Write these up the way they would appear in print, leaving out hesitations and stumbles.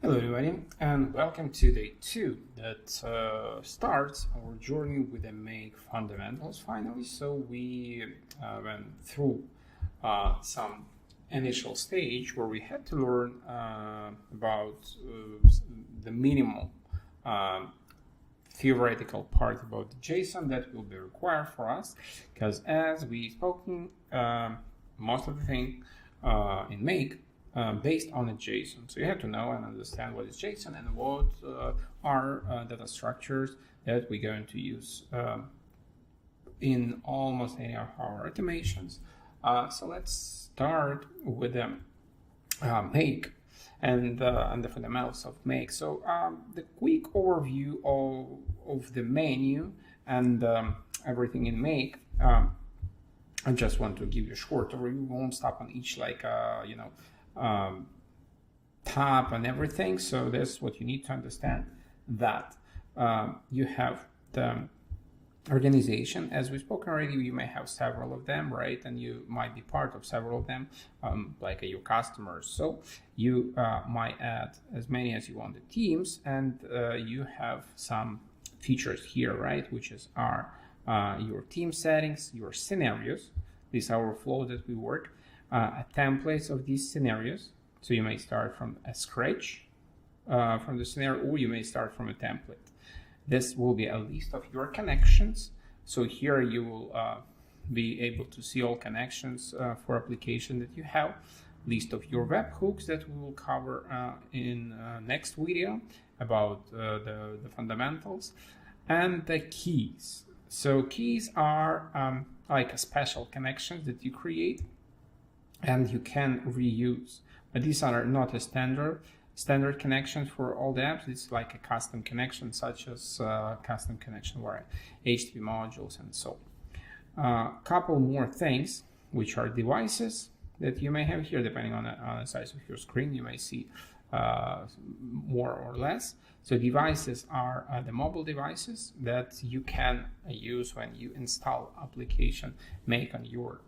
Hello everybody and welcome to day 2 that starts our journey with the Make fundamentals finally. So we went through some initial stage where we had to learn about the minimal theoretical part about the JSON that will be required for us, because as we spoken, most of the thing in Make based on a JSON. So you have to know and understand what is JSON and what are data structures that we're going to use in almost any of our automations. So let's start with the Make and the fundamentals of Make. So the quick overview of the menu and everything in Make. I just want to give you a short overview. We won't stop on each tab and everything. So that's what you need to understand, that you have the organization. As we spoke already, you may have several of them, right? And you might be part of several of them, like your customers. So you might add as many as you want the teams, and you have some features here, right? Which are your team settings, your scenarios. These are our flow that we work. Templates of these scenarios. So you may start from a scratch from the scenario, or you may start from a template. This will be a list of your connections. So here you will be able to see all connections for application that you have. List of your webhooks that we will cover in next video about the fundamentals, and the keys. So keys are like a special connections that you create and you can reuse, but these are not a standard connections for all the apps. It's like a custom connection, such as custom connection where HTTP modules and so. Couple more things, which are devices that you may have here, depending on the size of your screen. You may see more or less. So devices are the mobile devices that you can use when you install application Make on your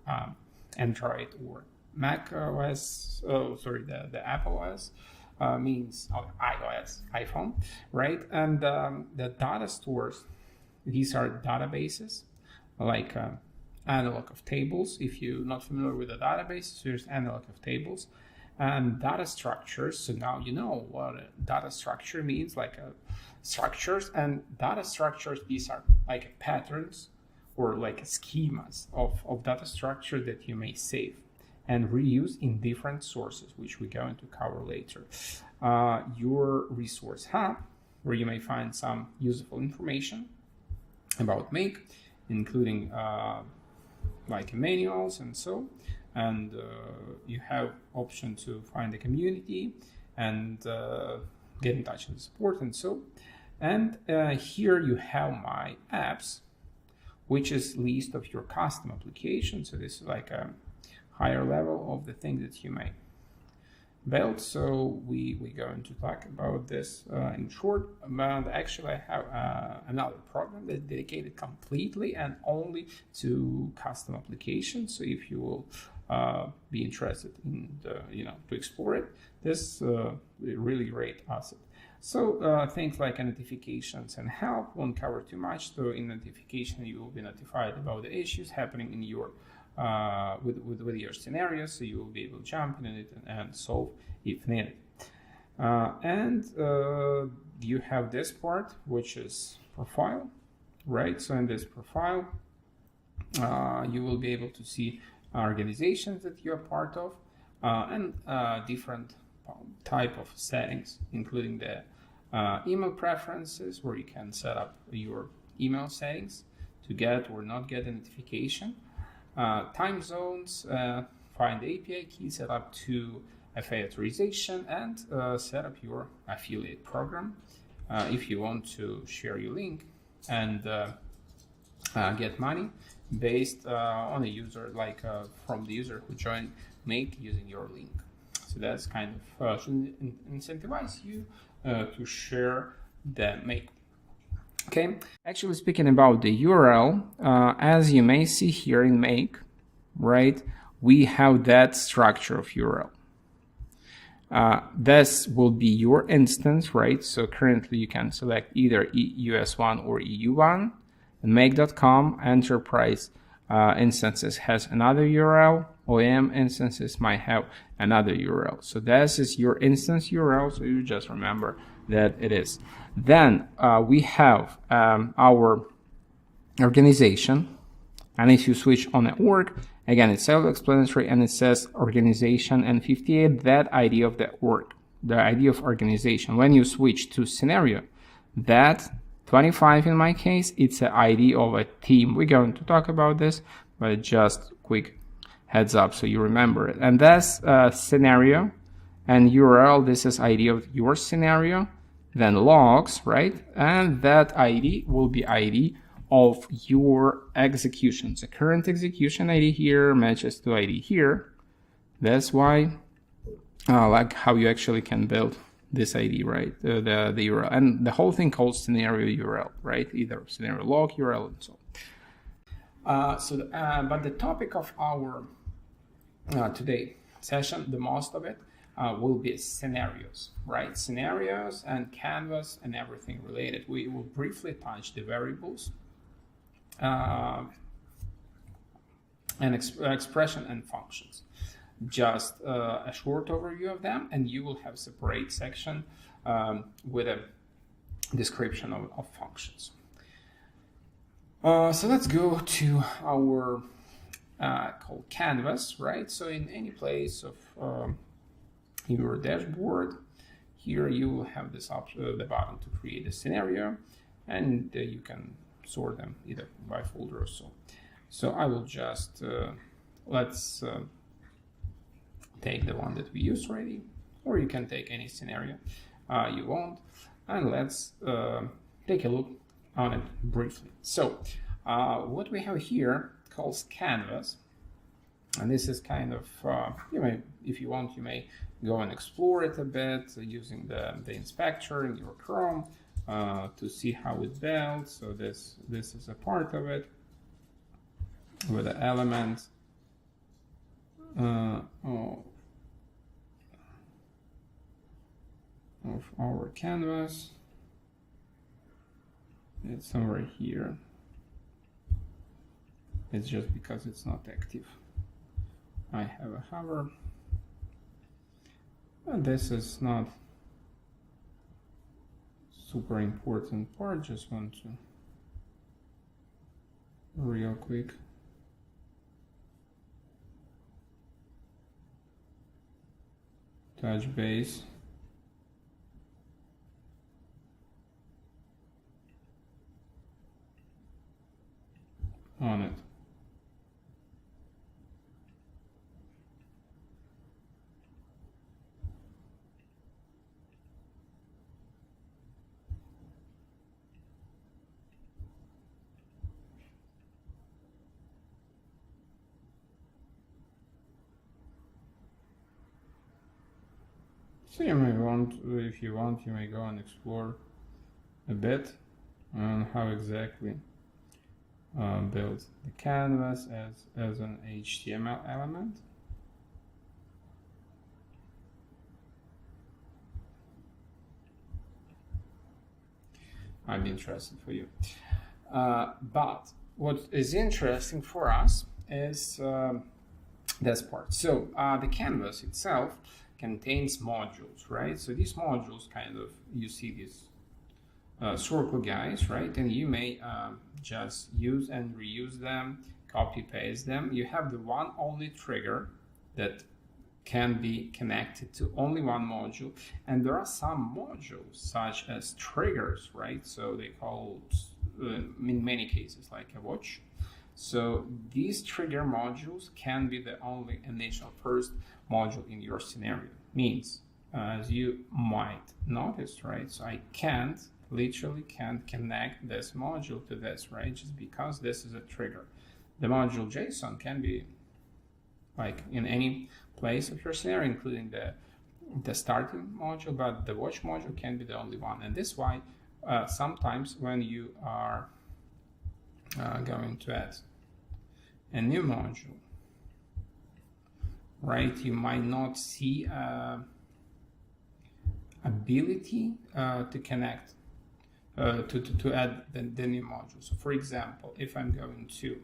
Android or Mac OS, the Apple OS means iOS, iPhone, right? And the data stores, these are databases, like analog of tables. If you're not familiar with the database, so there's analog of tables and data structures. So now you know what a data structure means, like structures and data structures. These are like patterns or like schemas of data structure that you may save and reuse in different sources, which we're going to cover later. Your resource hub, where you may find some useful information about Make, including like manuals and so. And you have option to find the community and get in touch with support and so. And here you have my apps, which is list of your custom applications. So this is like a higher level of the things that you may build. So we're going to talk about this in short. But actually I have another program that's dedicated completely and only to custom applications. So if you will be interested in to explore it, this really great asset. So things like notifications and help won't cover too much. So in notification you will be notified about the issues happening in your with your scenarios, so you will be able to jump in it and solve if needed. And you have this part, which is profile, right? So in this profile, you will be able to see organizations that you're part of and different type of settings, including the email preferences, where you can set up your email settings to get or not get a notification. Time zones, find the API key, set up to FA authorization, and set up your affiliate program if you want to share your link and get money based on a user, like from the user who joined Make using your link. So that's kind of incentivize you to share the Make. Okay, actually speaking about the URL, as you may see here in Make, right, we have that structure of URL. This will be your instance, right? So currently you can select either US1 or EU1 and make.com. Enterprise instances has another URL. OEM instances might have another URL. So this is your instance URL. So you just remember that it is. Then we have our organization. And if you switch on at org, again, it's self-explanatory and it says organization and 58, that ID of the org, the ID of organization. When you switch to scenario, that 25 in my case, it's an ID of a team. We're going to talk about this, but just quick heads up so you remember it. And that's scenario and URL. This is ID of your scenario, then logs, right? And that ID will be ID of your executions. The current execution ID here matches to ID here. That's why, like how you actually can build this ID, right? The URL and the whole thing called scenario URL, right? Either scenario log URL and so on. But the topic of our today session, the most of it will be scenarios, right? Scenarios and canvas and everything related. We will briefly touch the variables. And expression and functions. Just a short overview of them, and you will have a separate section with a description of functions. So let's go to our called canvas, right? So in any place of your dashboard, here you will have this option, the button to create a scenario, and you can sort them either by folder or so. So I will just, let's take the one that we used already, or you can take any scenario you want, and let's take a look on it briefly. So what we have here calls canvas, and this is kind of, you may, if you want, you may go and explore it a bit using the inspector in your Chrome. To see how it builds. So this is a part of it with the elements of our canvas. It's over here. It's just because it's not active. I have a hover, and this is not super important part. Just want to real quick touch base on it. So you may want, if you want, you may go and explore a bit on how exactly build the canvas as an HTML element. I'd be interested for you. But what is interesting for us is this part. So the canvas itself contains modules, right? So these modules kind of, you see these circle guys, right? And you may just use and reuse them, copy paste them. You have the one only trigger that can be connected to only one module, and there are some modules such as triggers, right? So they call in many cases like a watch. So these trigger modules can be the only initial first module in your scenario. Means, as you might notice, right? So I literally can't connect this module to this, right? Just because this is a trigger. The module JSON can be like in any place of your scenario, including the starting module, but the watch module can be the only one. And this is why sometimes when you are going to add a new module, right, you might not see ability to connect, to add the new module. So for example, if I'm going to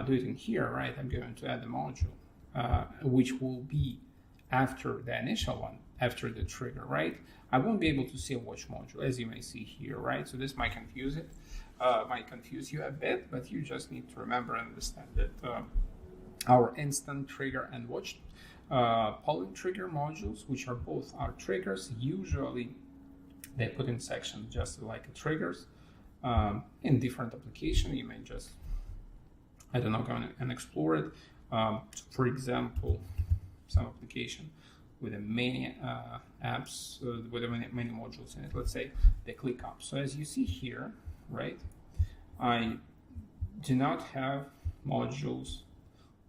do it in here, right, I'm going to add a module, which will be after the initial one, after the trigger, right? I won't be able to see a watch module, as you may see here, right? So this might confuse it, might confuse you a bit, but you just need to remember and understand that our instant trigger and watch polling trigger modules, which are both our triggers, usually they put in sections just like a triggers. In different application, you may just, I don't know, go and explore it. For example, some application with many apps, with many modules in it. Let's say the ClickUp. So as you see here, right, I do not have modules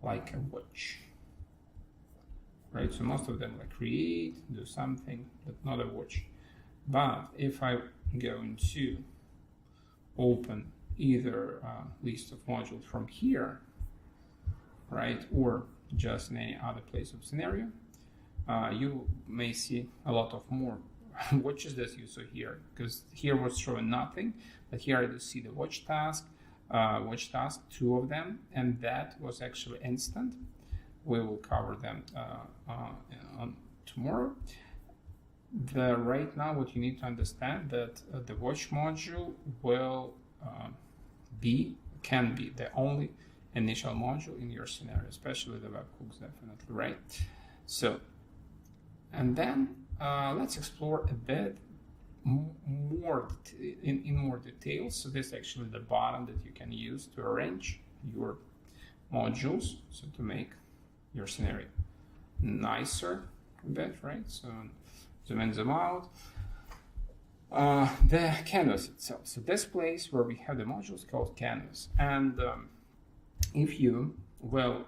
like a watch, right? So most of them like create, do something, but not a watch. But if I go into open either list of modules from here, right, or just in any other place of scenario, you may see a lot of more watches that you saw here, because here was showing nothing, but here I do see the watch task, 2 of them, and that was actually instant. We will cover them on tomorrow. Right now, what you need to understand that the watch module will can be the only initial module in your scenario, especially the webhooks, definitely, right? So, and then let's explore a bit more in more detail. So this is actually the button that you can use to arrange your modules, so to make your scenario nicer a bit, right? So zoom in, zoom out. The canvas itself. So this place where we have the modules called canvas, and if you will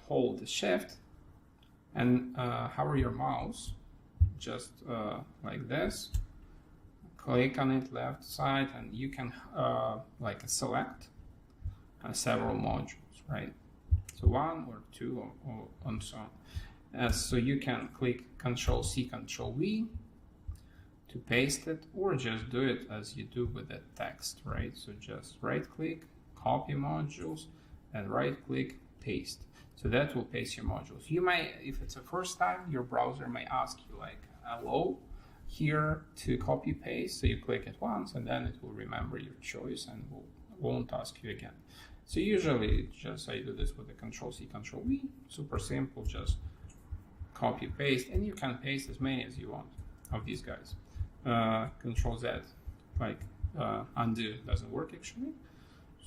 hold the shift and hover your mouse just like this, click on it left side, and you can like select several modules, right? So 1 or 2 or and so on. So you can click Ctrl+C, Ctrl+V to paste it, or just do it as you do with the text, right? So just right click, copy modules, and right click, paste. So that will paste your modules. You may, if it's the first time, your browser may ask you like, hello, here to copy paste. So you click it once, and then it will remember your choice and won't ask you again. So usually just I do this with the Ctrl+C, Ctrl+V, super simple, just copy paste, and you can paste as many as you want of these guys. Ctrl+Z, like undo doesn't work actually.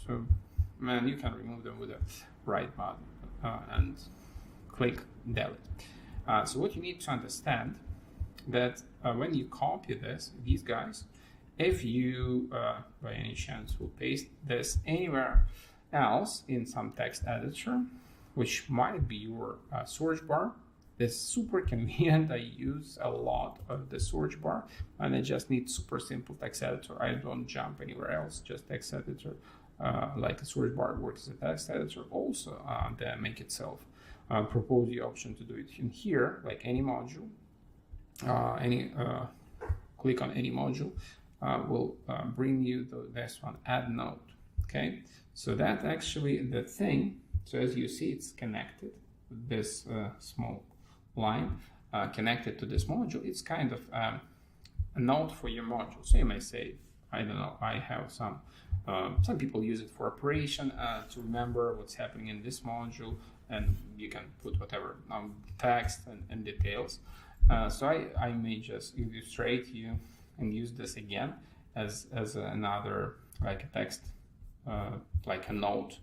So man, you can remove them with the right button and click delete. So what you need to understand that when you copy these guys, if you by any chance will paste this anywhere else in some text editor, which might be your search bar, this is super convenient. I use a lot of the search bar, and I just need super simple text editor. I don't jump anywhere else, just text editor. Like a search bar works as a text editor. Also, the Make itself propose the option to do it in here, like any module, click on any module, will bring you this one, add node. Okay, so that actually the thing. So as you see, it's connected. This small line connected to this module. It's kind of a node for your module. So you may say, I don't know, I have some people use it for operation to remember what's happening in this module, and you can put whatever text and details. So I may just illustrate you and use this again as another like a text, like a node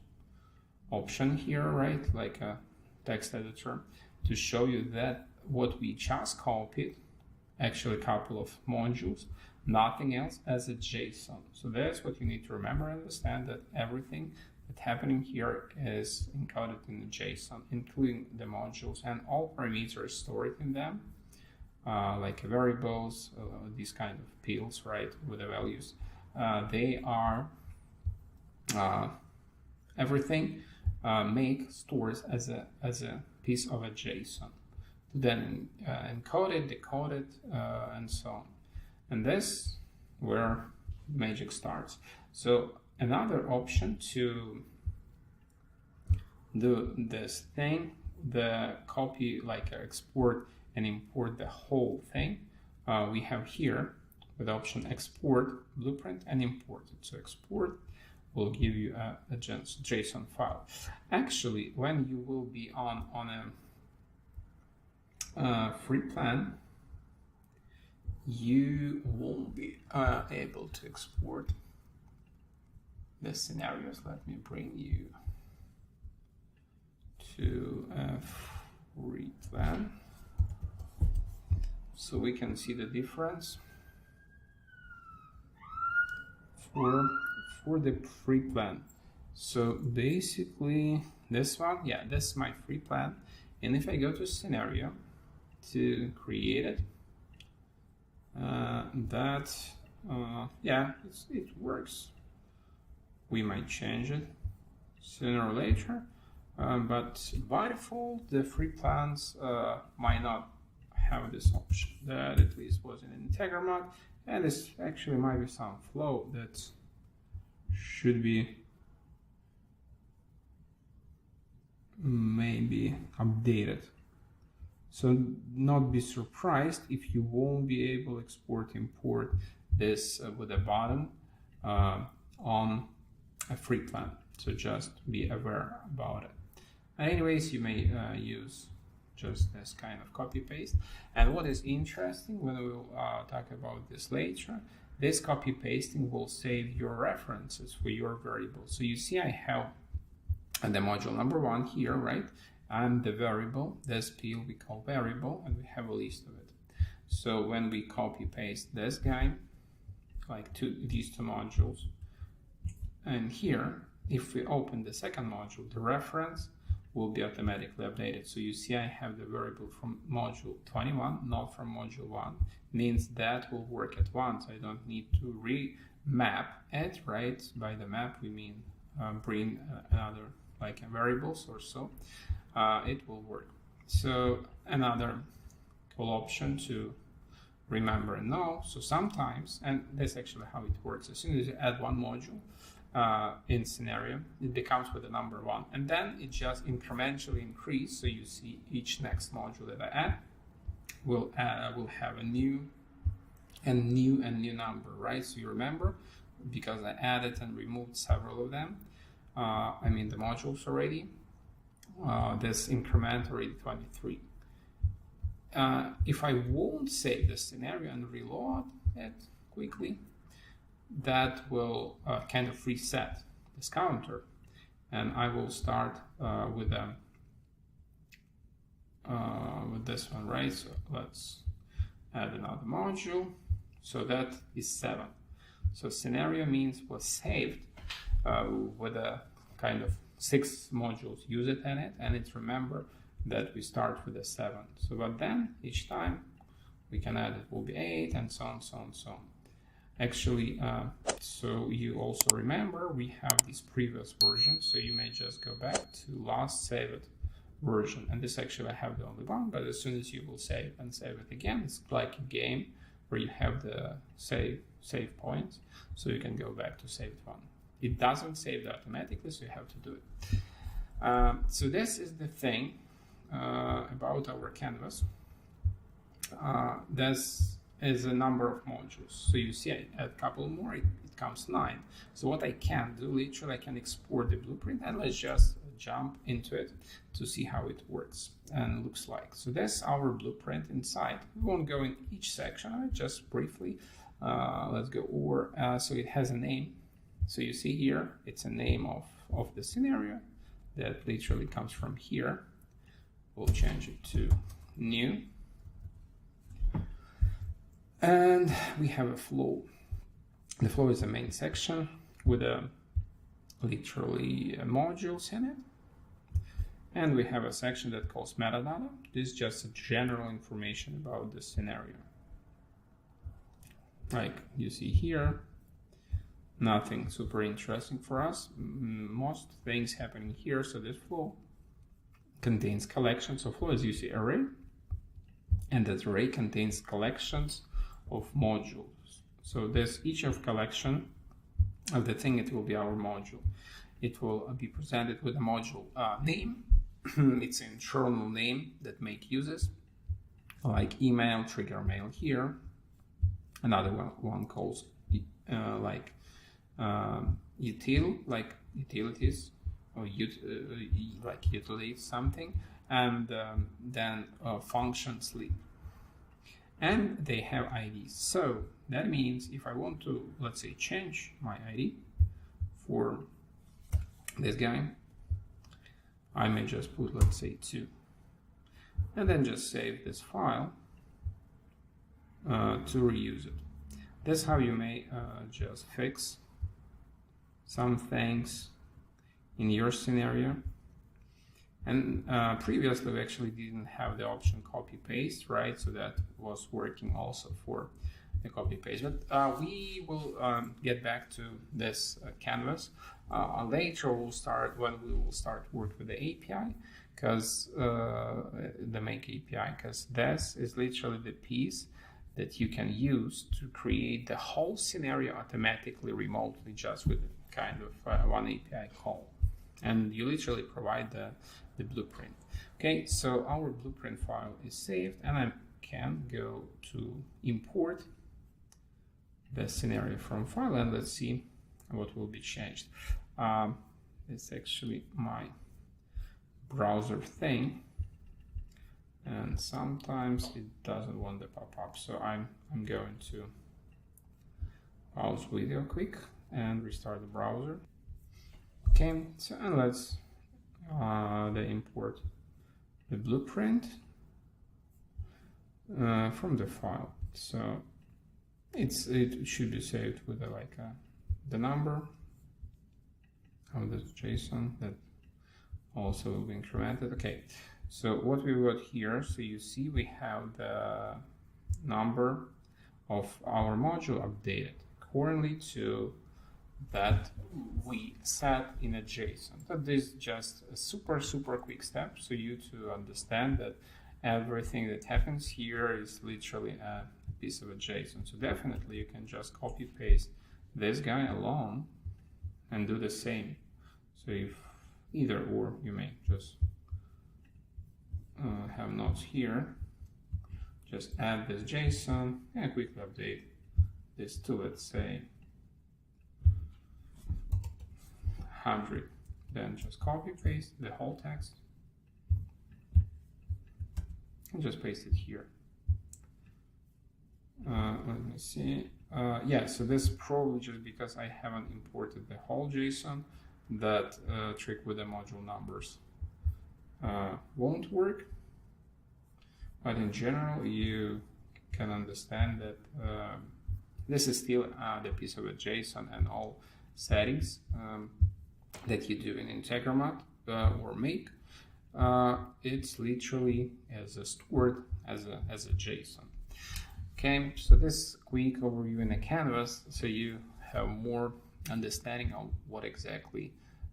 option here, right? Like a text editor, to show you that what we just copied, actually a couple of modules, nothing else, as a JSON. So that's what you need to remember and understand, that everything that's happening here is encoded in the JSON, including the modules, and all parameters stored in them, like variables, these kind of fields, right, with the values. They are everything stores as a piece of a JSON. then encode it, decode it, and so on. And this where magic starts. So another option to do this thing, the copy, like export and import the whole thing, we have here with the option export blueprint and import it. So export will give you a JSON file. Actually, when you will be on a free plan, you won't be able to export the scenarios. Let me bring you to a free plan so we can see the difference for the free plan. So basically this one, yeah, this is my free plan, and if I go to scenario to create it, yeah, it works. We might change it sooner or later, but by default the free plans might not have this option. That at least was in Integromat, and this actually might be some flow that should be maybe updated. So not be surprised if you won't be able to export import this with a button on a free plan. So just be aware about it. And anyways, you may use just this kind of copy paste. And what is interesting, when we will talk about this later, this copy pasting will save your references for your variables. So you see I have the module number 1 here, right? And the variable, this field we call variable, and we have a list of it. So when we copy paste this guy, like these two modules, and here, if we open the second module, the reference will be automatically updated. So you see I have the variable from module 21, not from module 1. Means that will work at once. I don't need to remap it, right? By the map we mean bring another like a variables or so. It will work. So another cool option to remember and know. So sometimes, and that's actually how it works, as soon as you add one module in scenario, it becomes with the number 1, and then it just incrementally increase. So you see each next module that I add will have a new number, right? So you remember, because I added and removed several of them, I mean the modules already, this increment already 23. If I won't save the scenario and reload it quickly, that will kind of reset this counter, and I will start with this one, right? So let's add another module. So that is 7. So scenario means was saved with a kind of 6 modules use it in it, and it's remember that we start with a 7. So but then each time we can add it will be 8, and so on, so on, so on. Actually, so you also remember we have this previous version, so you may just go back to last saved version, and this actually I have the only one, but as soon as you will save and save it again, it's like a game where you have the save points, so you can go back to saved one. It doesn't save that automatically, so you have to do it. So this is the thing about our canvas. This is a number of modules. So you see I add a couple more, it comes 9. So what I can do, literally I can export the blueprint, and let's just jump into it to see how it works and looks like. So that's our blueprint inside. We won't go in each section of it, just briefly. Let's go over, so it has a name. So you see here, it's a name of the scenario that literally comes from here. We'll change it to new. And we have a flow. The flow is the main section with literally modules in it. And we have a section that calls metadata. This is just a general information about the scenario. Like you see here, nothing super interesting for us. Most things happening here. So this flow contains collections of flow, as you see, array. and that array contains collections of modules. So this each of collection of the thing, it will be our module. It will be presented with a module name. It's an internal name that Make uses, like email, trigger mail here. Another one calls like util, like utilities, or like utilities something, and then function sleep. And they have IDs. So that means if I want to, let's say, change my ID for this guy, I may just put, let's say, 2, and then just save this file to reuse it. That's how you may just fix some things in your scenario. And previously we actually didn't have the option copy paste, right? So that was working also for the copy paste. But we will get back to this canvas later. We'll start when we will start work with the API, because the Make API, because this is literally the piece that you can use to create the whole scenario automatically, remotely, just with kind of one API call. And you literally provide the blueprint. Okay, so our blueprint file is saved, and I can go to import the scenario from file, and let's see what will be changed. It's actually my browser thing, and sometimes it doesn't want to pop up, so I'm going to pause video quick and restart the browser. Okay, so and let's import the blueprint from the file. So it should be saved with the number of this JSON that also will be incremented. Okay, so what we got here, so you see we have the number of our module updated accordingly to that we set in a JSON. So this is just a super quick step, so you to understand that everything that happens here is literally a piece of a JSON. So definitely you can just copy paste this guy alone and do the same. So if either or, you may just have notes here, just add this JSON and quickly update this to, let's say, 100. Then just copy paste the whole text and just paste it here. Let me see. Yeah, so this is probably just because I haven't imported the whole JSON. That trick with the module numbers won't work. But in general, you can understand that this is still the piece of a JSON, and all settings that you do in Integromat or Make, it's literally stored as a JSON. Okay, so this quick overview in a canvas, so you have more understanding of what exactly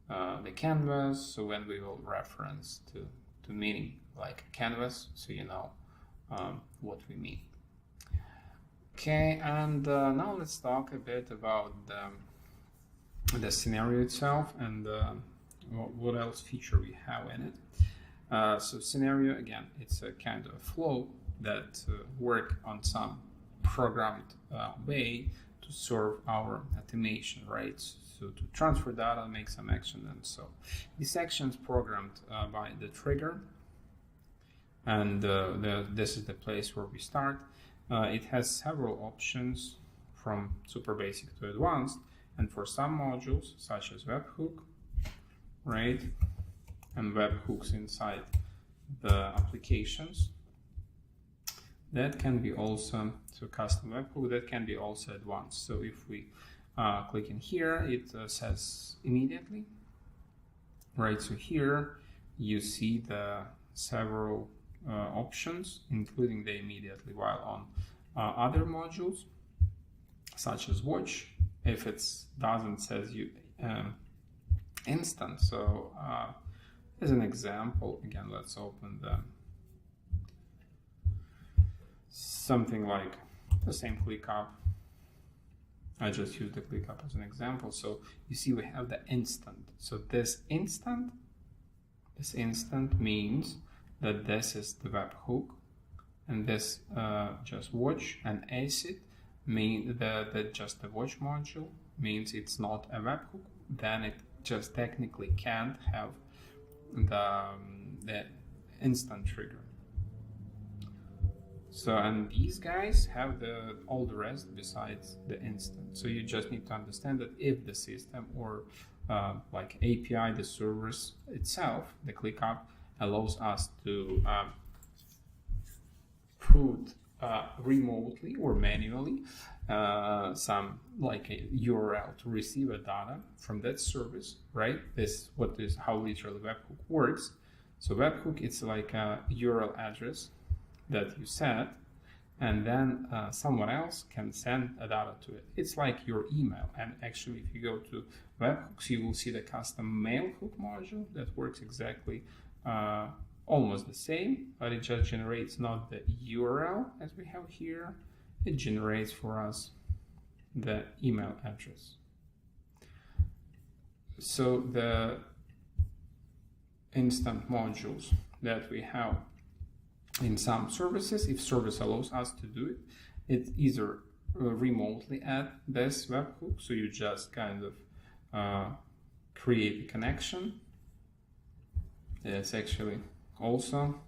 the canvas. So when we will reference to meaning like canvas, so you know what we mean. Okay, and now let's talk a bit about the scenario itself and what else feature we have in it. So scenario, again, it's a kind of flow that work on some programmed way to serve our automation, right? So to transfer data, make some action, and so this action is programmed by the trigger, and this is the place where we start. It has several options from super basic to advanced, and for some modules such as webhook, right, and webhooks inside the applications, that can be also, so custom webhook, that can be also advanced. So if we click in here, it says immediately, right? So here you see the several options, including the immediately, while on other modules, such as watch, if it doesn't says you instant. So as an example, again, let's open something like the same ClickUp. I just used the ClickUp as an example. So you see we have the instant. So this instant means that this is the webhook, and this just watch and ACID mean that just the watch module means it's not a webhook. Then it just technically can't have the instant trigger. So, and these guys have all the rest besides the instant. So you just need to understand that if the system or like API, the service itself, the ClickUp, allows us to put remotely or manually some like a URL to receive a data from that service, right? This is how literally webhook works. So webhook, it's like a URL address that you set, and then someone else can send a data to it. It's like your email. And actually, if you go to webhooks, you will see the custom mail hook module that works exactly almost the same, but it just generates not the URL as we have here. It generates for us the email address. So the instant modules that we have in some services, if service allows us to do it, it's either remotely at this webhook, so you just kind of create a connection. It's actually also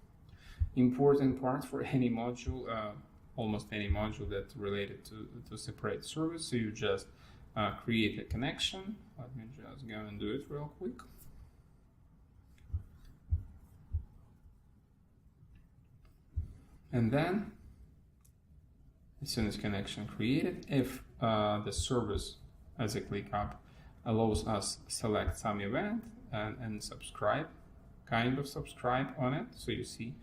important part for any module, almost any module that's related to separate service. So you just create a connection. Let me just go and do it real quick. And then, as soon as connection created, if the service as a ClickUp allows us select some event and subscribe, kind of subscribe on it. So you see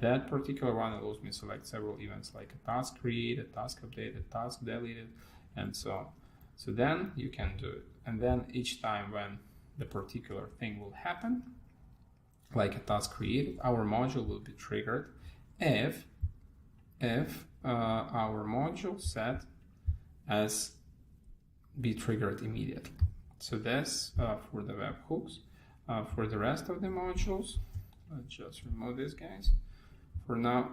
that particular one allows me to select several events like a task created, task updated, task deleted, and so on. So then you can do it. And then each time when the particular thing will happen, like a task created, our module will be triggered if our module set as be triggered immediately. So that's for the webhooks. For the rest of the modules, let's just remove these guys. For now,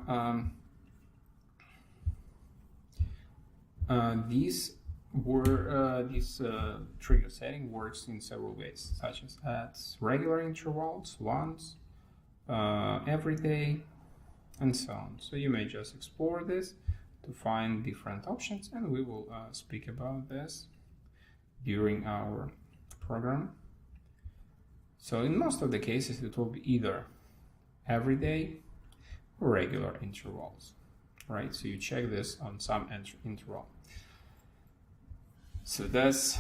these trigger setting works in several ways, such as at regular intervals, once, every day, and so on. So you may just explore this to find different options, and we will speak about this during our program. So in most of the cases, it will be either every day or regular intervals, right? So you check this on some interval. So that's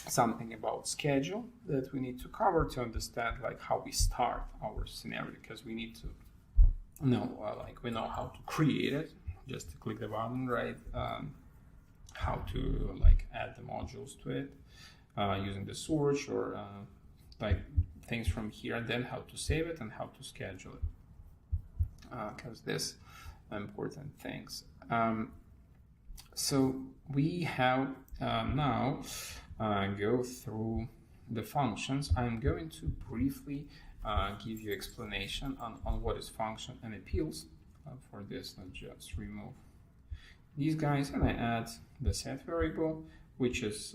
something about schedule that we need to cover to understand like how we start our scenario, because we need to know, we know how to create it, just to click the button, right? How to add the modules to it using the search or things from here, and then how to save it and how to schedule it, because this important things. So we have now go through the functions. I'm going to briefly give you explanation on what is function and appeals. For this, let's just remove these guys, and I add the set variable, which is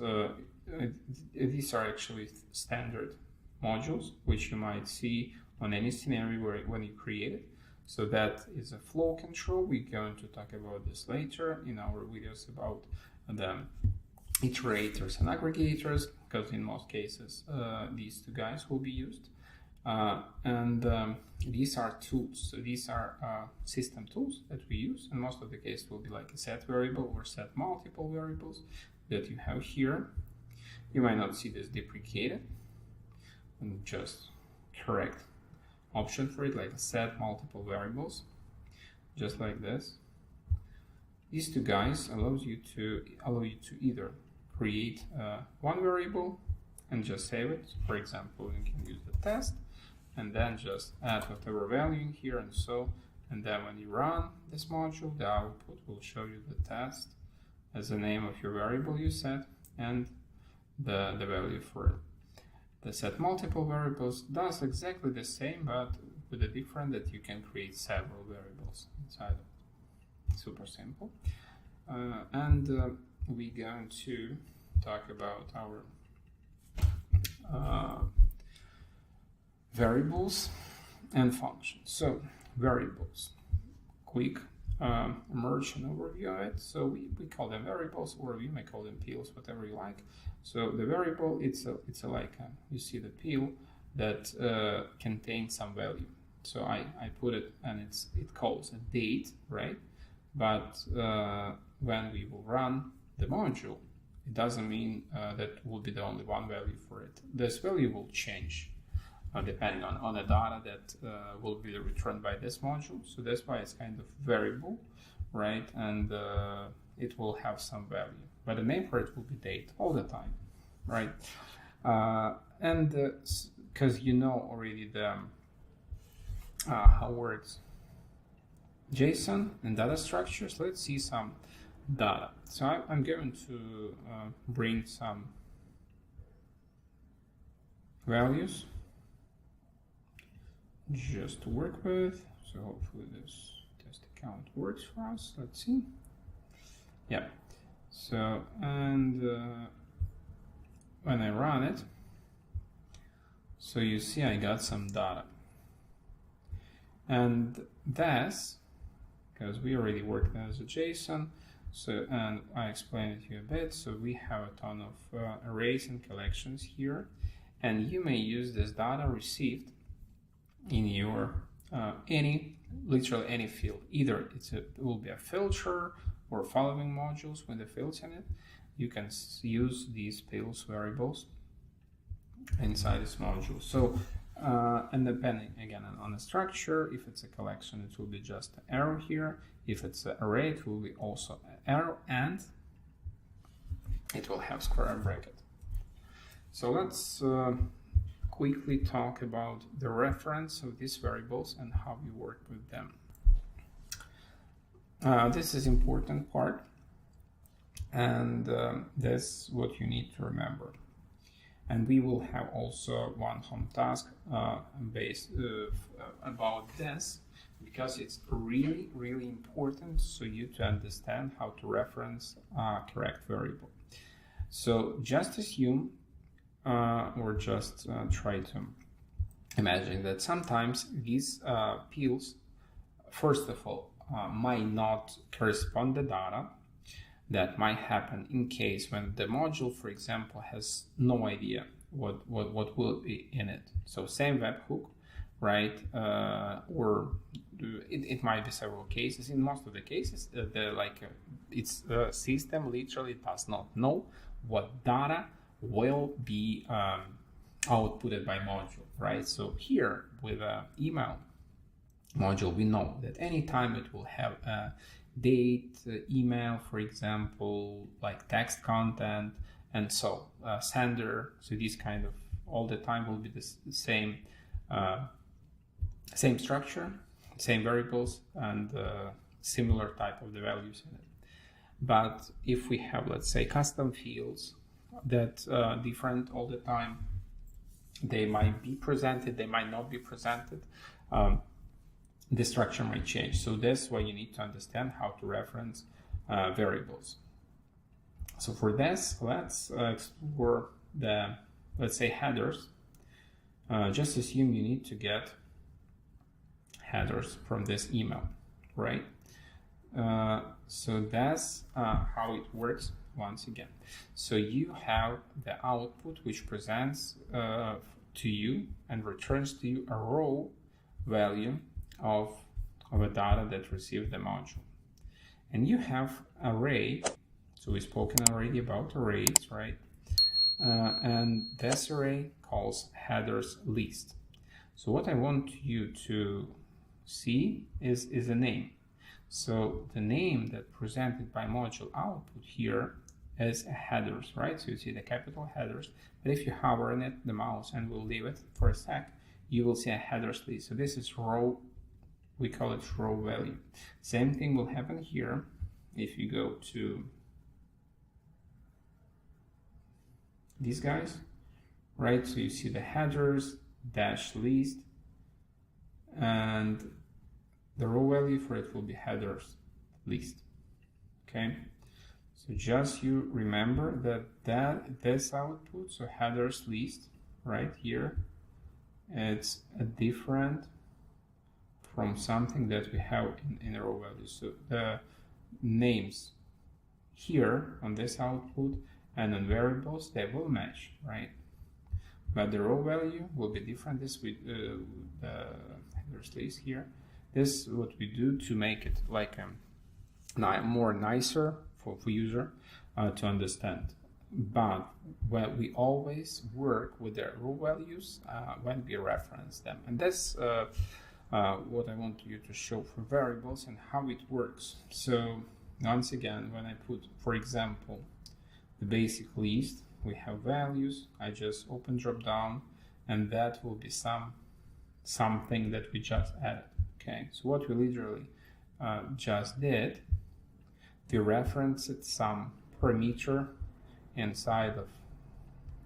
these are actually standard modules which you might see on any scenario when you create it. So that is a flow control. We're going to talk about this later in our videos about the iterators and aggregators, because in most cases these two guys will be used. These are tools. So these are system tools that we use, and most of the case will be like a set variable or set multiple variables that you have here. You might not see this deprecated, and just correct option for it, like a set multiple variables, just like this. These two guys allow you to either create one variable and just save it. For example, you can use the test and then just add whatever value in here and And then when you run this module, the output will show you the test as the name of your variable you set and the value for it. The set multiple variables does exactly the same, but with the difference that you can create several variables inside of it. Super simple. And we're going to talk about our variables and functions. So variables, quick immersion overview of it. So we call them variables, or you may call them peels, whatever you like. So the variable, it's like you see the peel that contains some value. So I put it, and it calls a date, right? But when we will run the module, it doesn't mean that will be the only one value for it. This value will change depending on the data that will be returned by this module. So that's why it's kind of variable, right? And it will have some value. But the name for it will be date all the time, right? And because you know already the how works JSON and data structures, let's see some data. So I'm going to bring some values just to work with. So hopefully this test account works for us. Let's see. Yeah. So, and when I run it, so you see I got some data. And that's because we already worked as a JSON. So, and I explained it to you a bit. So we have a ton of arrays and collections here, and you may use this data received in your literally any field. Either it will be a filter or following modules with the fields in it. You can use these fields variables inside this module. So and depending again on the structure, if it's a collection, it will be just an arrow here. If it's an array, it will be also an arrow, and it will have square bracket. So let's quickly talk about the reference of these variables and how you work with them. This is important part, and that's what you need to remember. And we will have also one home task based about this, because it's really, really important so you to understand how to reference correct variable. So just assume or just try to imagine that sometimes these peels, first of all, might not correspond to data. That might happen in case when the module, for example, has no idea what will be in it. So same webhook, right? Or it might be several cases. In most of the cases, its system literally does not know what data will be outputted by module, right? So here with an email module, we know that anytime it will have a date, email, for example, like text content, and so sender. So these kind of all the time will be the same structure, same variables, and similar type of the values in it. But if we have, let's say, custom fields that different all the time, they might be presented, they might not be presented. The structure might change. So that's why you need to understand how to reference variables. So for this, let's explore the, let's say, headers. Just assume you need to get headers from this email, right? So that's how it works once again. So you have the output which presents to you and returns to you a raw value of a data that received the module. And you have array, so we've spoken already about arrays, right? And this array calls headers list. So what I want you to see is a name. So the name that presented by module output here is headers, right? So you see the capital headers, but if you hover on it, the mouse, and we'll leave it for a sec, you will see a headers list. So this is raw we call it row value. Same thing will happen here if you go to these guys, right? So you see the headers dash list, and the row value for it will be headers list. Okay, so just you remember that this output, so headers list right here, it's a different from something that we have in row value. So the names here on this output and on variables, they will match, right? But the row value will be different. This with the headers list here. This is what we do to make it like more nicer for user to understand. But we always work with the row values when we reference them, and that's what I want you to show for variables and how it works. So once again, when I put, for example, the basic list, we have values. I just open drop down, and that will be something that we just added. Okay, so what we literally just did, we referenced some parameter inside of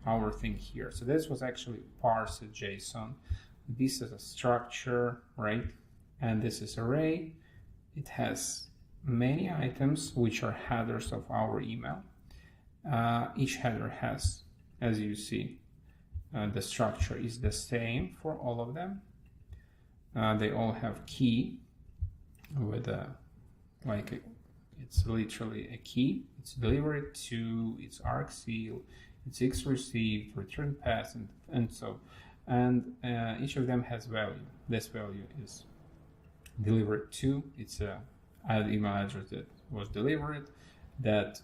our thing here. So this was actually parsed JSON. This is a structure, right? And this is array. It has many items which are headers of our email. Each header has, as you see, the structure is the same for all of them. They all have key with it's literally a key. It's delivered to, it's argsil, it's X received, return path, and so. And each of them has value. This value is delivered to, it's a email address that was delivered. That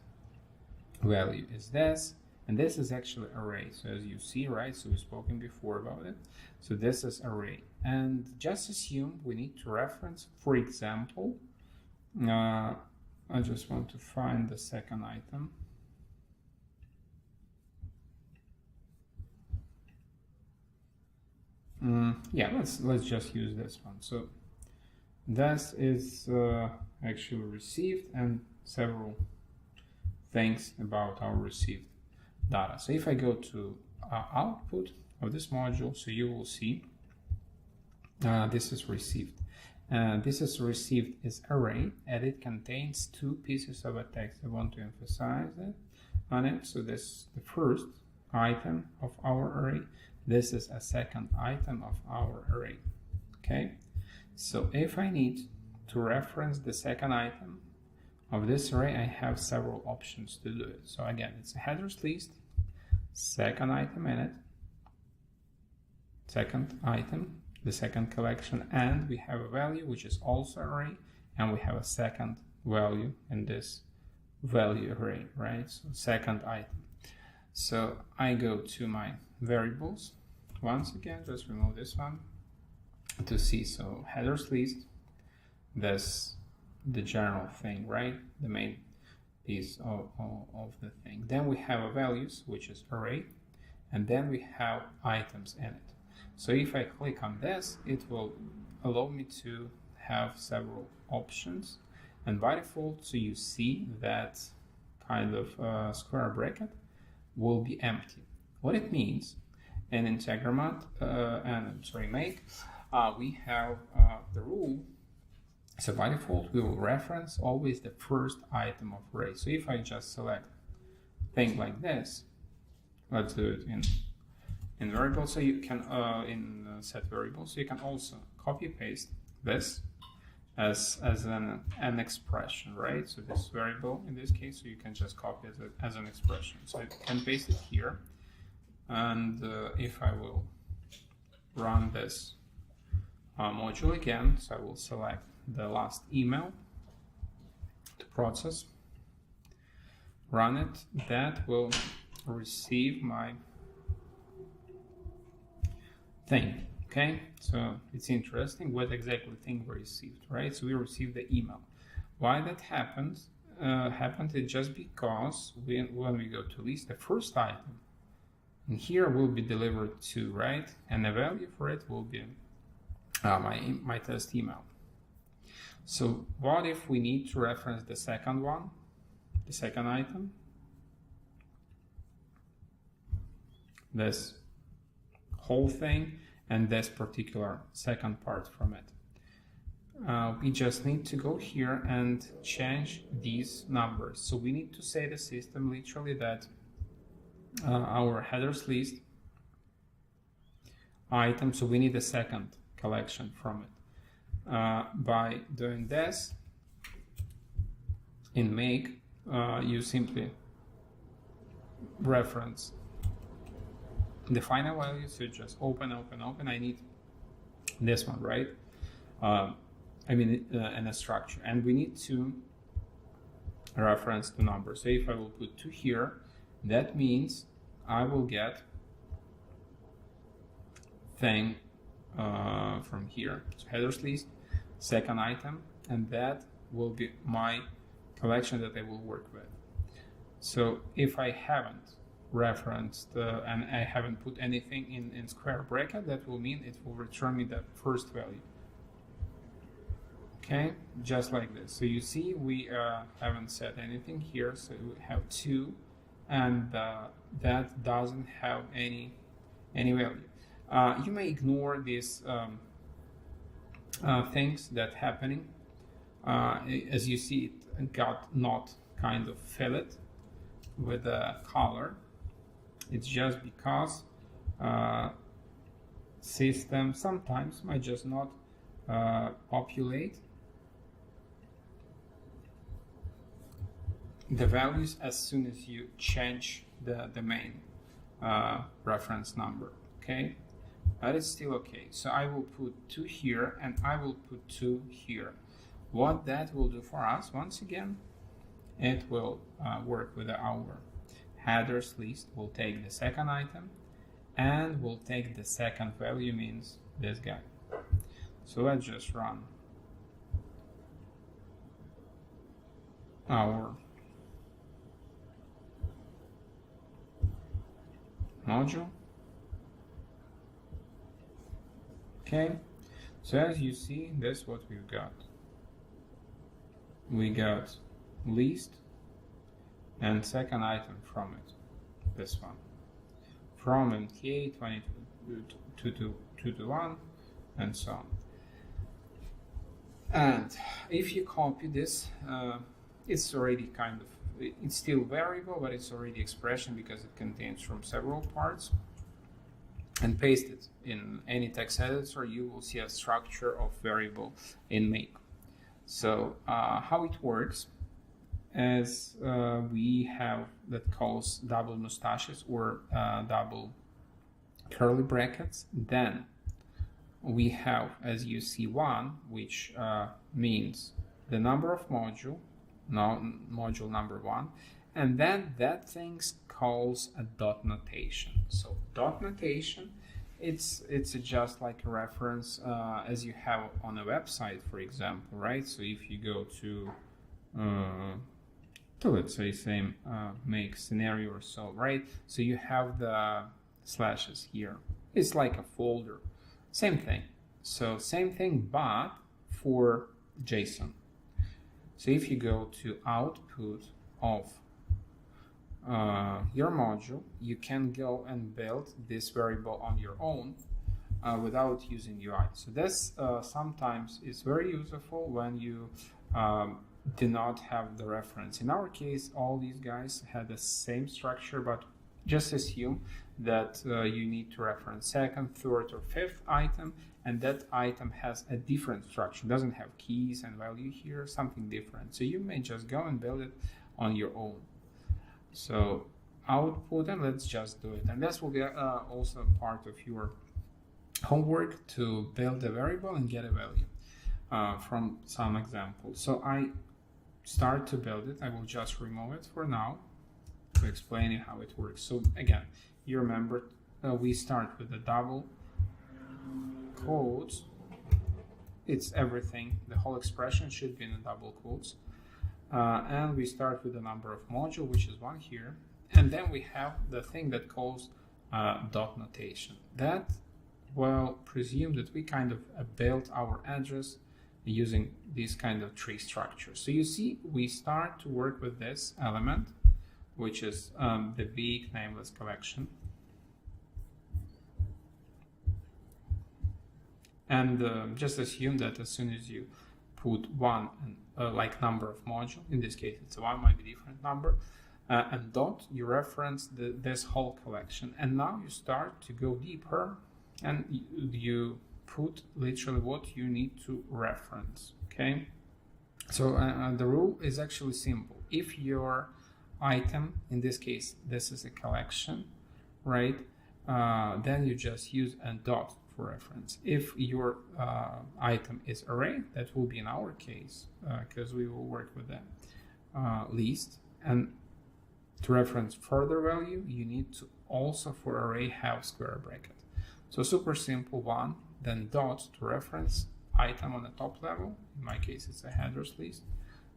value is this, and this is actually array. So as you see, right, so we've spoken before about it. So this is array, and just assume we need to reference, for example, I just want to find the second item. Yeah, let's just use this one. So this is actually received, and several things about our received data. So if I go to output of this module, so you will see this is received. This is received is array, and it contains two pieces of a text. I want to emphasize it on it. So this is the first item of our array. This is a second item of our array. Okay, so if I need to reference the second item of this array, I have several options to do it. So again, it's a headers list, second item in it, second item, the second collection, and we have a value which is also array, and we have a second value in this value array, right? So second item. So I go to my variables. Once again, just remove this one to see. So headers list, that's the general thing, right? The main piece of the thing. Then we have a values, which is array, and then we have items in it. So if I click on this, it will allow me to have several options, and by default, so you see that kind of square bracket will be empty. What it means in Integromat Make, we have the rule. So by default, we will reference always the first item of array. So if I just select thing like this, let's do it in variable. So you can in set variable. So you can also copy paste this as an expression, right? So this variable in this case, so you can just copy it as an expression. So I can paste it here, and if I will run this module again, so I will select the last email to process, run it, that will receive my thing. Okay, so it's interesting what exactly thing we received, right? So we received the email. Why that happened it just because when we go to list the first item, and here will be delivered to, right? And the value for it will be my test email. So what if we need to reference the second one, the second item? This whole thing and this particular second part from it. We just need to go here and change these numbers. So we need to say the system literally that our headers list item, so we need a second collection from it. By doing this in make, you simply reference the final value, so just open. I need this one, right? In a structure, and we need to reference the number. So if I will put 2 here, that means I will get thing from here, so headers list, second item, and that will be my collection that I will work with. So if I haven't referenced and I haven't put anything in square bracket, that will mean it will return me the first value. Okay, just like this. So you see we haven't said anything here, so we have 2, and that doesn't have any value. You may ignore these things that happening. As you see, it got not kind of filled with a color. It's just because system sometimes might just not populate the values as soon as you change the main reference number. Okay, but it's still okay. So I will put 2 here and I will put 2 here. What that will do for us, once again, it will work with our headers list. We'll take the second item and we'll take the second value, means this guy. So let's just run our module. Okay, so as you see, this is what we've got. We got list and second item from it, this one, from MTA 2221 and so on. And if you copy this, it's already kind of, it's still variable, but it's already expression because it contains from several parts, and paste it in any text editor, you will see a structure of variable in make. So how it works is we have that calls double mustaches or double curly brackets. Then we have, as you see, 1, which means the number of module number 1, and then that thing calls a dot notation. So dot notation, it's just like a reference as you have on a website, for example, right? So if you go to let's say same make scenario or so, right? So you have the slashes here. It's like a folder. Same thing. So same thing, but for JSON. So if you go to output of your module, you can go and build this variable on your own without using UI. So this sometimes is very useful when you do not have the reference. In our case, all these guys had the same structure, but just assume that you need to reference second, third, or fifth item, and that item has a different structure, doesn't have keys and value here, something different. So you may just go and build it on your own. So output, and let's just do it. And this will be also part of your homework to build a variable and get a value from some examples. So I start to build it. I will just remove it for now to explain you how it works. So again, you remember we start with the double quotes. It's everything. The whole expression should be in the double quotes. And we start with the number of module, which is 1 here. And then we have the thing that calls dot notation. That will presume that we kind of built our address using this kind of tree structure. So you see, we start to work with this element, which is the weak nameless collection. And just assume that as soon as you put one like number of module, in this case it's one, might be different number, and dot, you reference this whole collection. And now you start to go deeper, and you put literally what you need to reference. Okay, so the rule is actually simple. If your item, in this case this is a collection, right, then you just use a dot for reference. If your item is array, that will be in our case, because we will work with the list. And to reference further value, you need to also for array have square bracket. So super simple one, then dot to reference item on the top level. In my case, it's a headers list.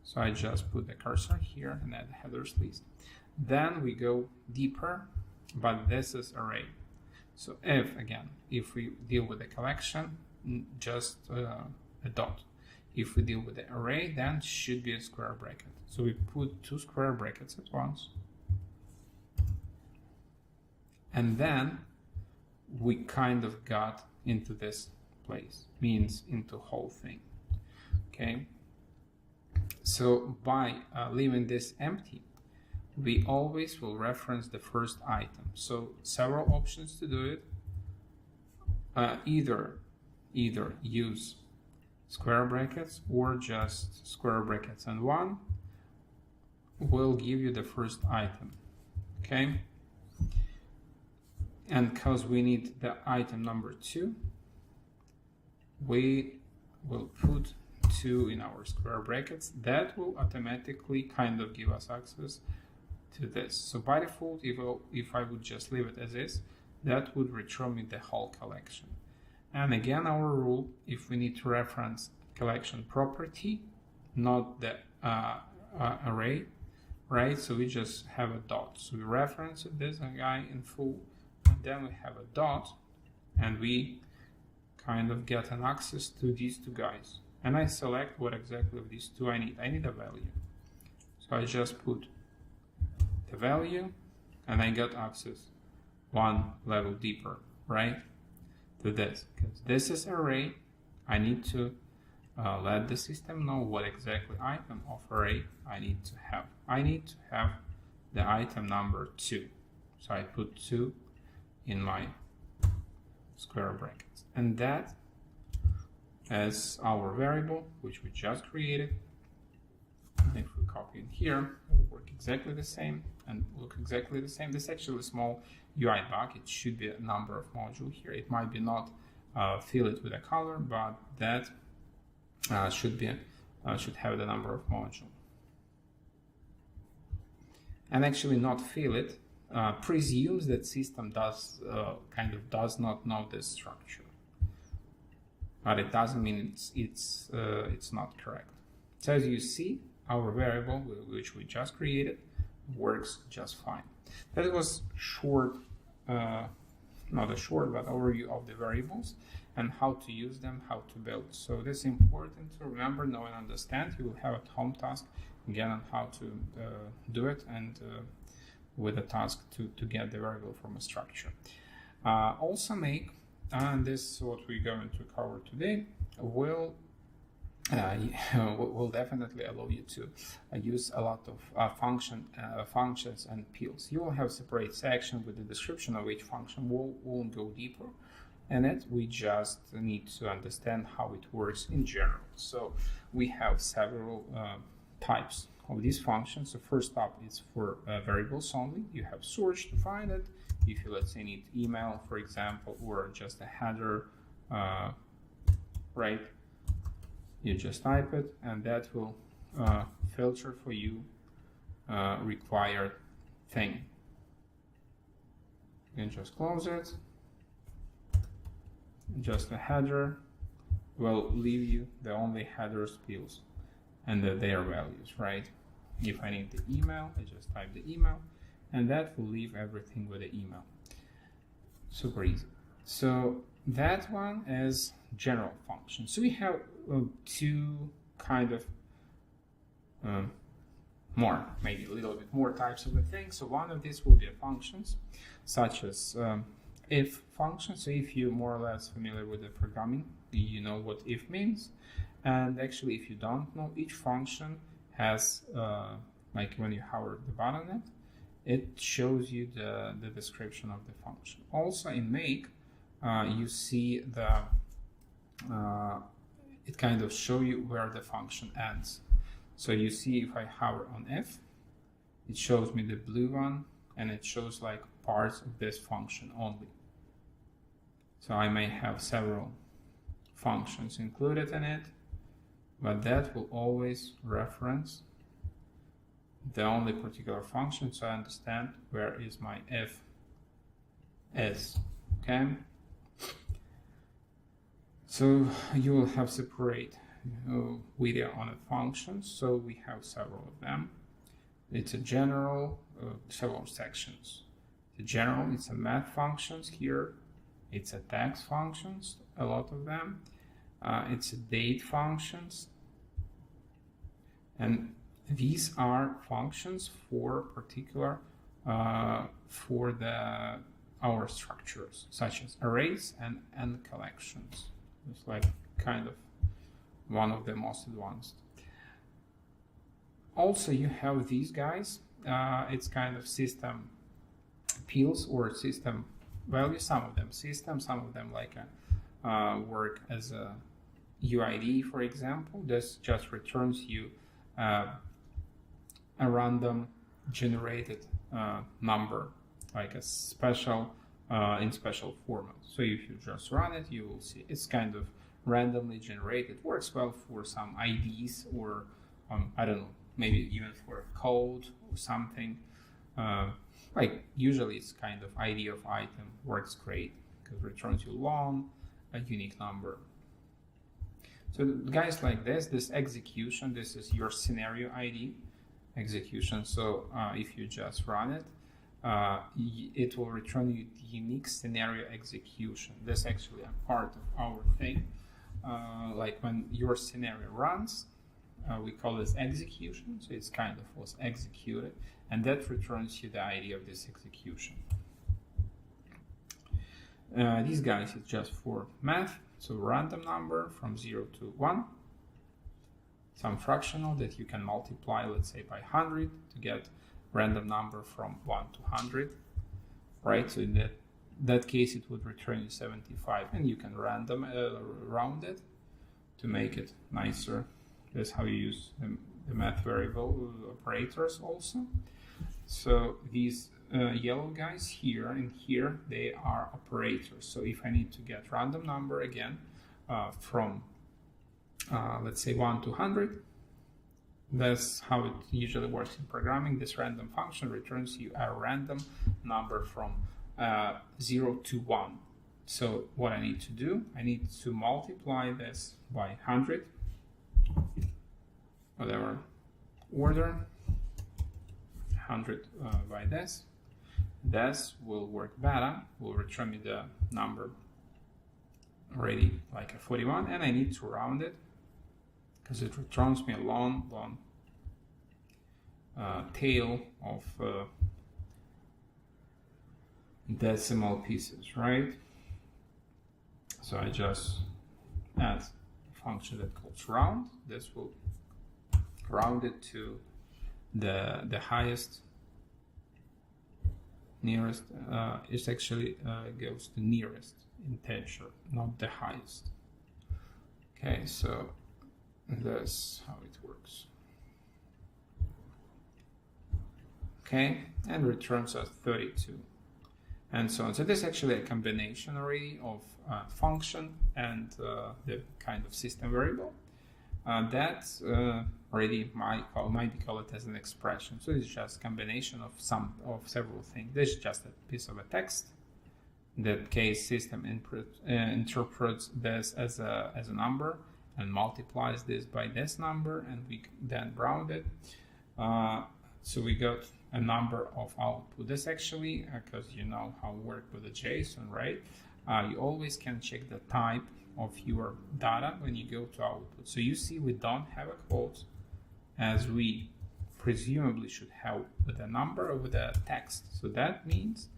So I just put the cursor here and add the headers list. Then we go deeper, but this is array. So if we deal with a collection, just a dot. If we deal with the array, then should be a square bracket. So we put two square brackets at once. And then we kind of got into this place, means into whole thing. Okay. So by leaving this empty, we always will reference the first item. So several options to do it. Either use square brackets or just square brackets and one will give you the first item. Okay. And because we need the item number 2, we will put 2 in our square brackets. That will automatically kind of give us access to this. So by default, if I would just leave it as is, that would return me the whole collection. And again, our rule, if we need to reference collection property, not the array, right? So we just have a dot. So we reference this guy in full, and then we have a dot, and we kind of get an access to these two guys. And I select what exactly of these two I need. I need a value. So I just put the value, and I got access one level deeper, right, to this. Because this is array, I need to let the system know what exactly item of array I need to have. I need to have the item number 2. So I put 2 in my square brackets. And that as our variable, which we just created. And if we copy it here, it will work exactly the same and look exactly the same. This is actually a small UI bug. It should be a number of modules here. It might be not fill it with a color, but that should have the number of modules. And actually not fill it presumes that system does not know this structure, but it doesn't mean it's not correct. So as you see, our variable, which we just created, works just fine. That was short, not a short, but overview of the variables and how to use them, how to build. So this is important to remember, know and understand. You will have a home task again on how to do it, and with a task to get the variable from a structure. Also make, and this is what we're going to cover today, will definitely allow you to use a lot of functions and pills. You will have separate section with the description of each function. We'll go deeper in it. We just need to understand how it works in general. So we have several types of these functions. So first up is for variables only. You have search to find it. If you, let's say, need email, for example, or just a header, right? You just type it, and that will filter for you required thing. You can just close it. Just a header will leave you the only headers fields and their values, right? If I need the email, I just type the email, and that will leave everything with the email. Super easy. So that one is general function. So we have two kind of maybe a little bit more types of the thing. So one of these will be functions, such as if function. So if you're more or less familiar with the programming, you know what if means. And actually, if you don't know, each function has, like when you hover the button on it shows you the description of the function. Also in make, you see the, it kind of show you where the function ends. So you see if I hover on F, it shows me the blue one, and it shows like parts of this function only. So I may have several functions included in it, but that will always reference the only particular function, so I understand where is my F is. Okay, so you will have separate video on the functions. So we have several of them. It's a general, several sections. The general, it's a math functions here. It's a text functions, a lot of them. It's a date functions, and these are functions for particular for our structures, such as arrays and collections. It's like kind of one of the most advanced. Also, you have these guys. It's kind of system pills or system values. Some of them system, some of them like work as a UID, for example. This just returns you a random generated number, like a special in special format. So if you just run it, you will see it's kind of randomly generated. Works well for some IDs or I don't know, maybe even for code or something. Like usually it's kind of ID of item, works great because it returns you long, a unique number. So guys, like this execution, this is your scenario ID execution. So if you just run it, it will return you the unique scenario execution. This is actually a part of our thing. Like when your scenario runs, we call this execution. So it's kind of was executed, and that returns you the ID of this execution. These guys is just for math. So random number from 0 to 1. Some fractional that you can multiply, let's say by 100 to get random number from 1 to 100, right? So in that case, it would return you 75, and you can round it to make it nicer. That's how you use the math variable operators also. So these yellow guys here and here, they are operators. So if I need to get random number again from let's say 1 to 100, that's how it usually works in programming. This random function returns you a random number from 0 to 1. So what I need to do, I need to multiply this by 100, whatever order, 100 by this. This will work better, will return me the number already like a 41, and I need to round it because it returns me a long tail of decimal pieces, right? So I just add a function that calls round. This will round it to the highest, nearest. It actually goes to nearest integer, not the highest. Okay, so that's how it works. Okay, and returns us 32, and so on. So this is actually a combination already of function and the kind of system variable. That already might be called as an expression. So it's just a combination of several things. This is just a piece of a text. In that case, system interprets this as a number and multiplies this by this number, and we then round it. So we got a number of output. This actually, because you know how to work with the JSON, right? You always can check the type of your data when you go to output. So you see we don't have a quote as we presumably should have with a number or with a text. So that means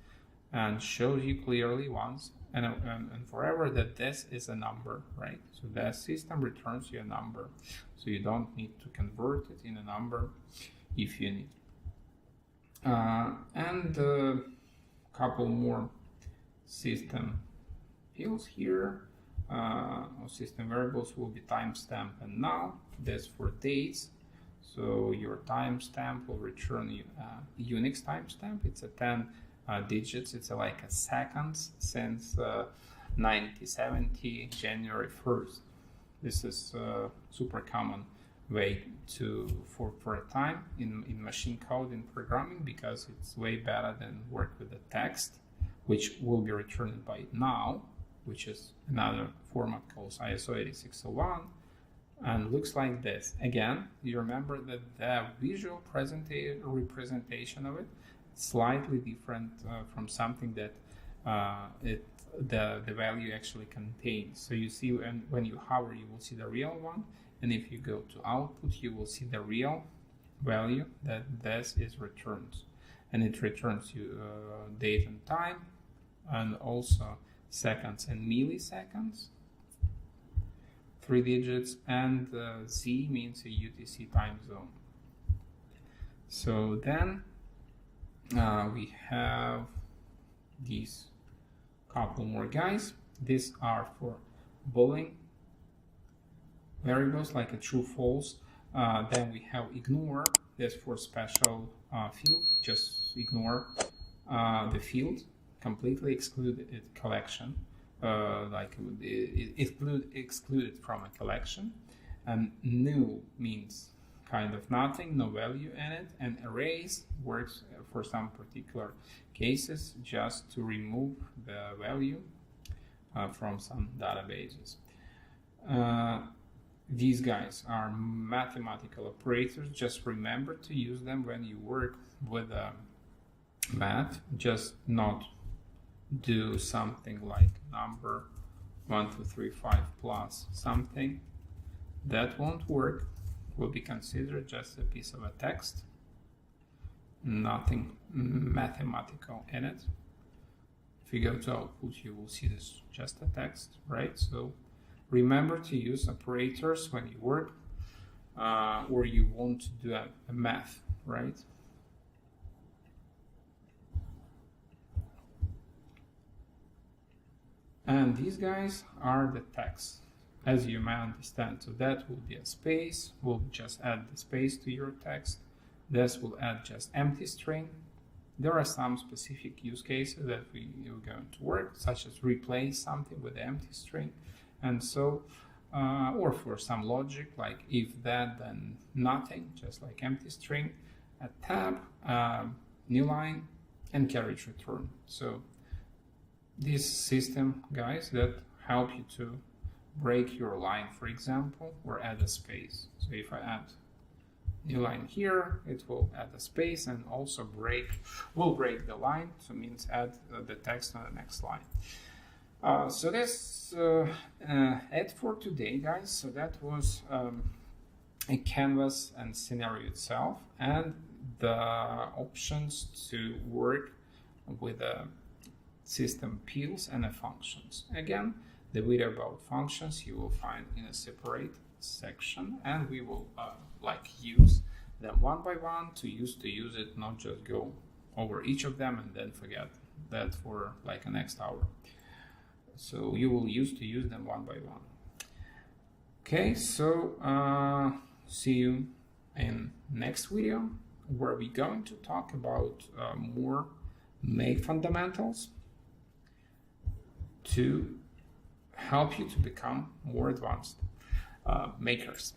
and shows you clearly once and forever that this is a number, right? So the system returns you a number. So you don't need to convert it in a number if you need. And a couple more system fields here. System variables will be timestamp and now. This for dates. So your timestamp will return you a Unix timestamp. It's a 10 digits. It's like a seconds since 1970 January 1st. This is a super common way for a time in machine code in programming, because it's way better than work with the text, which will be returned by now, which is another format called ISO 8601, and looks like this. Again, you remember that the visual representation of it is slightly different from something that the value actually contains. So you see when you hover, you will see the real one, and if you go to output, you will see the real value that this is returns, and it returns you date and time, and also seconds and milliseconds, 3 digits, and Z means a UTC time zone. So then we have these couple more guys. These are for Boolean variables like a true false. Then we have ignore. This for special field. Just ignore the field, completely exclude it collection, like excluded from a collection. And new means kind of nothing, no value in it. And erase works for some particular cases, just to remove the value from some databases. These guys are mathematical operators. Just remember to use them when you work with math. Just not do something like number 1, 2, 3, 5 plus something. That won't work. Will be considered just a piece of a text. Nothing mathematical in it. If you go to output, you will see this just a text, right? So remember to use operators when you work or you want to do a math, right? And these guys are the text, as you may understand. So that will be a space. We'll just add the space to your text. This will add just empty string. There are some specific use cases that we're going to work, such as replace something with the empty string. And so, or for some logic, like if that, then nothing, just like empty string, a tab, new line, and carriage return. So this system, guys, that help you to break your line, for example, or add a space. So if I add new line here, it will add a space and also will break the line. So means add the text on the next line. So that's it for today, guys. So that was a canvas and scenario itself, and the options to work with system pills and the functions. Again, the video about functions you will find in a separate section, and we will use them one by one to use it, not just go over each of them and then forget that for like the next hour. So you will use them one by one. Okay, so see you in next video, where we're going to talk about more Make fundamentals to help you to become more advanced makers.